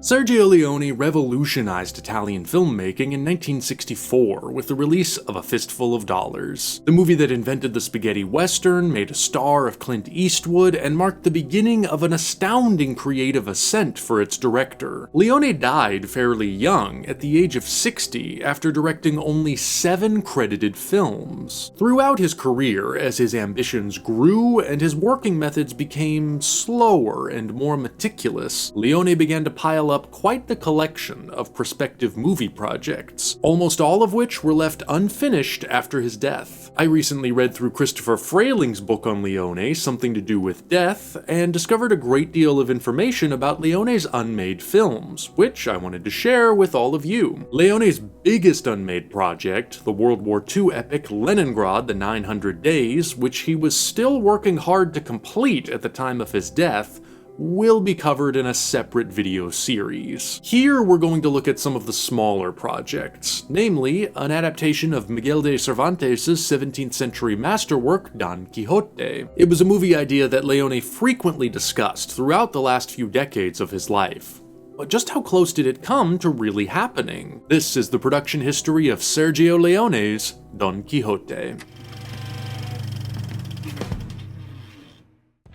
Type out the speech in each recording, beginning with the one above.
Sergio Leone revolutionized Italian filmmaking in 1964 with the release of A Fistful of Dollars, the movie that invented the spaghetti western, made a star of Clint Eastwood, and marked the beginning of an astounding creative ascent for its director. Leone died fairly young, at the age of 60, after directing only 7 credited films. Throughout his career, as his ambitions grew and his working methods became slower and more meticulous, Leone began to pile up quite the collection of prospective movie projects, almost all of which were left unfinished after his death. I recently read through Christopher Frayling's book on Leone, Something to Do with Death, and discovered a great deal of information about Leone's unmade films, which I wanted to share with all of you. Leone's biggest unmade project, the World War II epic Leningrad: The 900 Days, which he was still working hard to complete at the time of his death, will be covered in a separate video series. Here we're going to look at some of the smaller projects, namely an adaptation of Miguel de Cervantes' 17th century masterwork Don Quixote. It was a movie idea that Leone frequently discussed throughout the last few decades of his life. But just how close did it come to really happening? This is the production history of Sergio Leone's Don Quixote.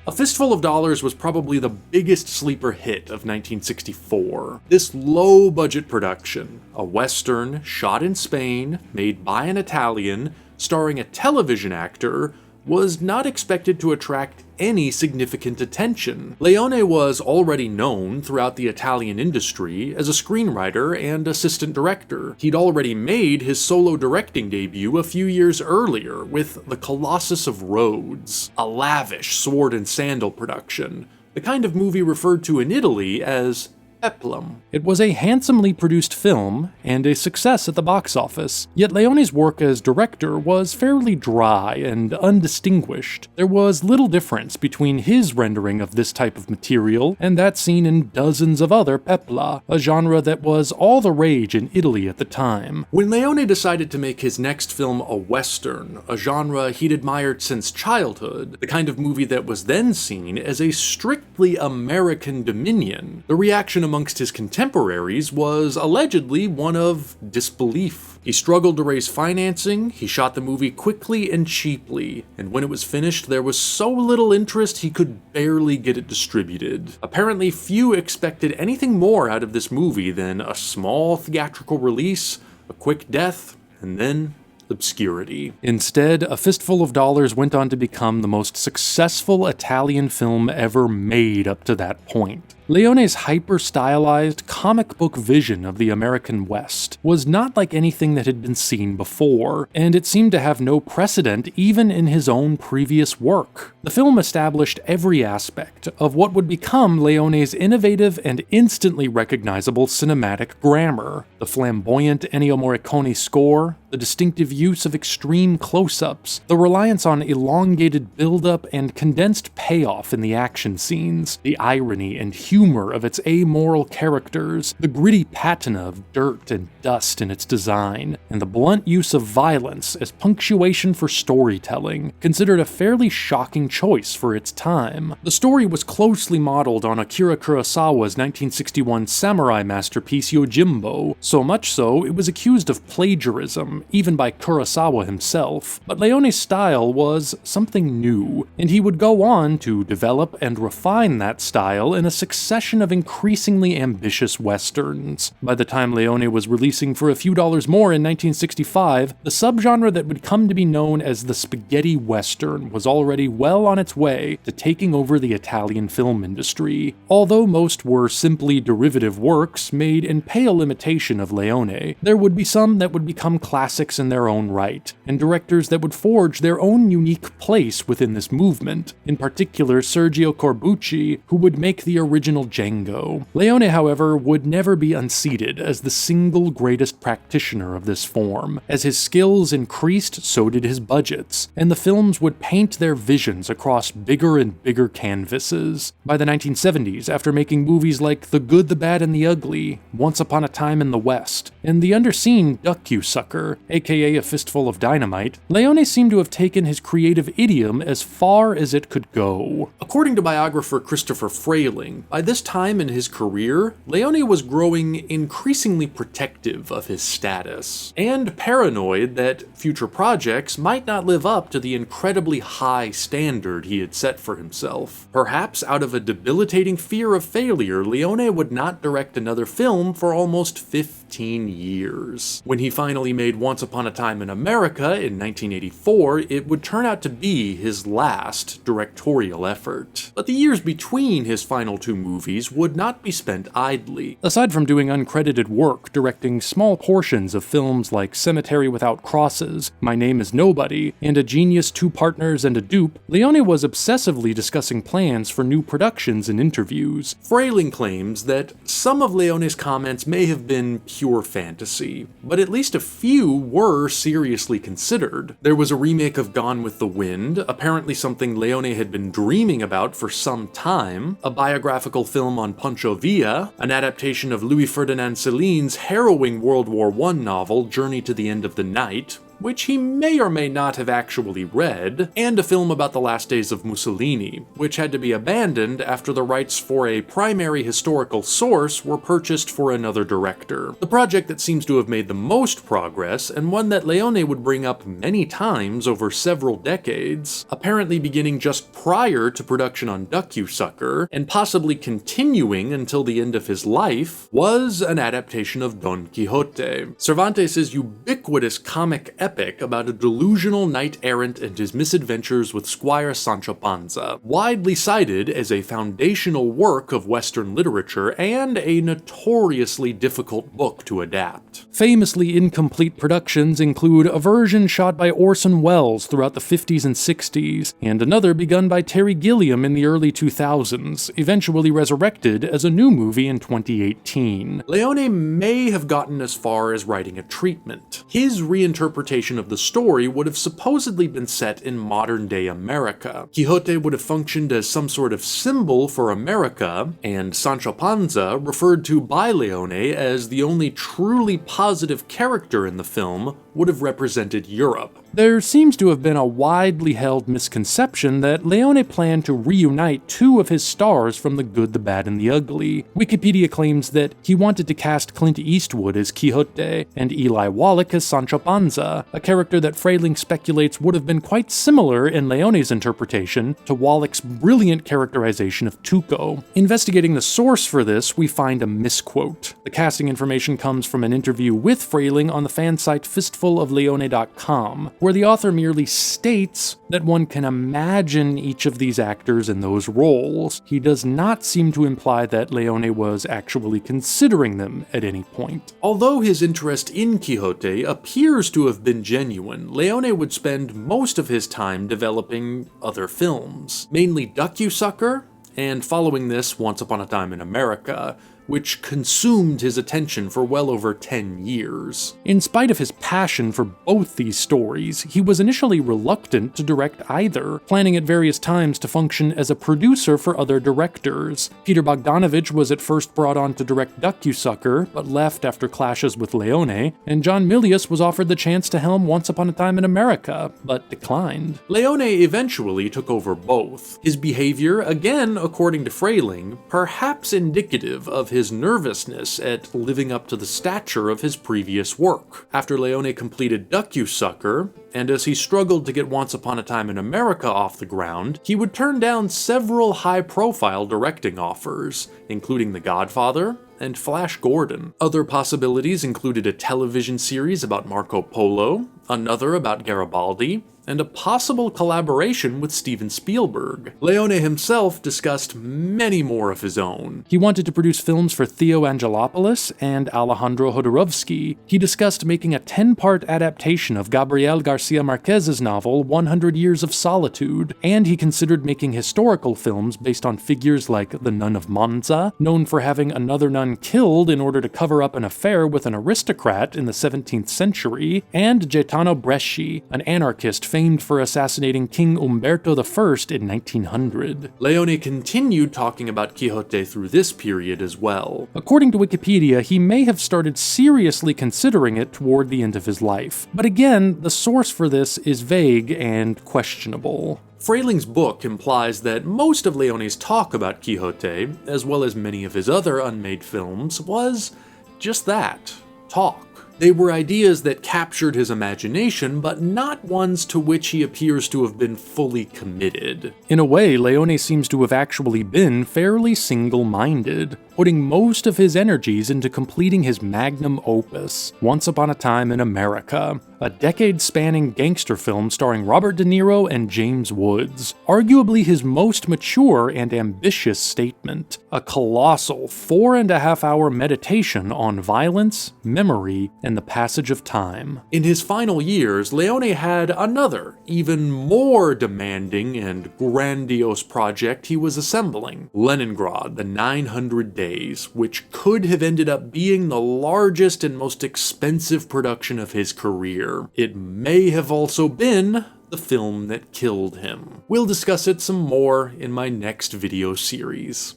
A Fistful of Dollars was probably the biggest sleeper hit of 1964. This low-budget production, a western shot in Spain, made by an Italian, starring a television actor, was not expected to attract any significant attention. Leone was already known throughout the Italian industry as a screenwriter and assistant director. He'd already made his solo directing debut a few years earlier with The Colossus of Rhodes, a lavish sword and sandal production, the kind of movie referred to in Italy as peplum. It was a handsomely produced film and a success at the box office, yet Leone's work as director was fairly dry and undistinguished. There was little difference between his rendering of this type of material and that seen in dozens of other pepla, a genre that was all the rage in Italy at the time. When Leone decided to make his next film a western, a genre he'd admired since childhood, the kind of movie that was then seen as a strictly American dominion, the reaction amongst his contemporaries was allegedly one of disbelief. He struggled to raise financing, he shot the movie quickly and cheaply, and when it was finished there was so little interest he could barely get it distributed. Apparently few expected anything more out of this movie than a small theatrical release, a quick death, and then obscurity. Instead, A Fistful of Dollars went on to become the most successful Italian film ever made up to that point. Leone's hyper-stylized comic book vision of the American West was not like anything that had been seen before, and it seemed to have no precedent even in his own previous work. The film established every aspect of what would become Leone's innovative and instantly recognizable cinematic grammar. The flamboyant Ennio Morricone score, the distinctive use of extreme close-ups, the reliance on elongated build-up and condensed payoff in the action scenes, the irony and humor of its amoral characters, the gritty patina of dirt and dust in its design, and the blunt use of violence as punctuation for storytelling, considered a fairly shocking choice for its time. The story was closely modeled on Akira Kurosawa's 1961 samurai masterpiece Yojimbo, so much so it was accused of plagiarism, even by Kurosawa himself. But Leone's style was something new, and he would go on to develop and refine that style in a succession of increasingly ambitious westerns. By the time Leone was releasing for a few dollars more in 1965, the subgenre that would come to be known as the spaghetti western was already well on its way to taking over the Italian film industry. Although most were simply derivative works made in pale imitation of Leone, there would be some that would become classics in their own right, and directors that would forge their own unique place within this movement, in particular Sergio Corbucci, who would make the original Django. Leone, however, would never be unseated as the single greatest practitioner of this form. As his skills increased, so did his budgets, and the films would paint their visions across bigger and bigger canvases. By the 1970s, after making movies like The Good, the Bad, and the Ugly, Once Upon a Time in the West, and the underseen Duck You Sucker, aka A Fistful of Dynamite, Leone seemed to have taken his creative idiom as far as it could go. According to biographer Christopher Frayling, by By this time in his career, Leone was growing increasingly protective of his status, and paranoid that future projects might not live up to the incredibly high standard he had set for himself. Perhaps out of a debilitating fear of failure, Leone would not direct another film for almost 15 years. When he finally made Once Upon a Time in America in 1984, it would turn out to be his last directorial effort. But the years between his final two movies would not be spent idly. Aside from doing uncredited work directing small portions of films like Cemetery Without Crosses, My Name is Nobody, and A Genius, Two Partners, and a Dupe, Leone was obsessively discussing plans for new productions in interviews. Frayling claims that some of Leone's comments may have been pure fantasy, but at least a few were seriously considered. There was a remake of Gone with the Wind, apparently something Leone had been dreaming about for some time, a biographical film on Pancho Villa, an adaptation of Louis Ferdinand Céline's harrowing World War I novel Journey to the End of the Night, which he may or may not have actually read, and a film about the last days of Mussolini, which had to be abandoned after the rights for a primary historical source were purchased for another director. The project that seems to have made the most progress, and one that Leone would bring up many times over several decades, apparently beginning just prior to production on Ducksucker, and possibly continuing until the end of his life, was an adaptation of Don Quixote, Cervantes' ubiquitous comic epic about a delusional knight-errant and his misadventures with Squire Sancho Panza, widely cited as a foundational work of Western literature and a notoriously difficult book to adapt. Famously incomplete productions include a version shot by Orson Welles throughout the 50s and 60s, and another begun by Terry Gilliam in the early 2000s, eventually resurrected as a new movie in 2018. Leone may have gotten as far as writing a treatment. His reinterpretation of the story would have supposedly been set in modern-day America. Quixote would have functioned as some sort of symbol for America, and Sancho Panza, referred to by Leone as the only truly positive character in the film, would have represented Europe. There seems to have been a widely held misconception that Leone planned to reunite two of his stars from The Good, the Bad, and the Ugly. Wikipedia claims that he wanted to cast Clint Eastwood as Quixote and Eli Wallach as Sancho Panza, a character that Frayling speculates would have been quite similar in Leone's interpretation to Wallach's brilliant characterization of Tuco. Investigating the source for this, we find a misquote. The casting information comes from an interview with Frayling on the fan site fistfulofleone.com, where the author merely states that one can imagine each of these actors in those roles. He does not seem to imply that Leone was actually considering them at any point. Although his interest in Quixote appears to have been genuine, Leone would spend most of his time developing other films, mainly Ducksucker, and following this, Once Upon a Time in America, which consumed his attention for well over 10 years. In spite of his passion for both these stories, he was initially reluctant to direct either, planning at various times to function as a producer for other directors. Peter Bogdanovich was at first brought on to direct Ducksucker, but left after clashes with Leone, and John Milius was offered the chance to helm Once Upon a Time in America, but declined. Leone eventually took over both. His behavior, again according to Frayling, perhaps indicative of his nervousness at living up to the stature of his previous work. After Leone completed Ducksucker, and as he struggled to get Once Upon a Time in America off the ground, he would turn down several high-profile directing offers, including The Godfather and Flash Gordon. Other possibilities included a television series about Marco Polo, another about Garibaldi, and a possible collaboration with Steven Spielberg. Leone himself discussed many more of his own. He wanted to produce films for Theo Angelopoulos and Alejandro Jodorowsky. He discussed making a 10-part adaptation of Gabriel Garcia Marquez's novel 100 Years of Solitude, and he considered making historical films based on figures like the Nun of Monza, known for having another nun killed in order to cover up an affair with an aristocrat in the 17th century, and Gaetano Bresci, an anarchist famed for assassinating King Umberto I in 1900. Leone continued talking about Quixote through this period as well. According to Wikipedia, he may have started seriously considering it toward the end of his life. But again, the source for this is vague and questionable. Freiling's book implies that most of Leone's talk about Quixote, as well as many of his other unmade films, was just that, talk. They were ideas that captured his imagination, but not ones to which he appears to have been fully committed. In a way, Leone seems to have actually been fairly single-minded, putting most of his energies into completing his magnum opus, Once Upon a Time in America, a decade-spanning gangster film starring Robert De Niro and James Woods, arguably his most mature and ambitious statement, a colossal 4.5-hour meditation on violence, memory, and the passage of time. In his final years, Leone had another, even more demanding and grandiose project he was assembling, Leningrad, the 900 Days, which could have ended up being the largest and most expensive production of his career. It may have also been the film that killed him. We'll discuss it some more in my next video series.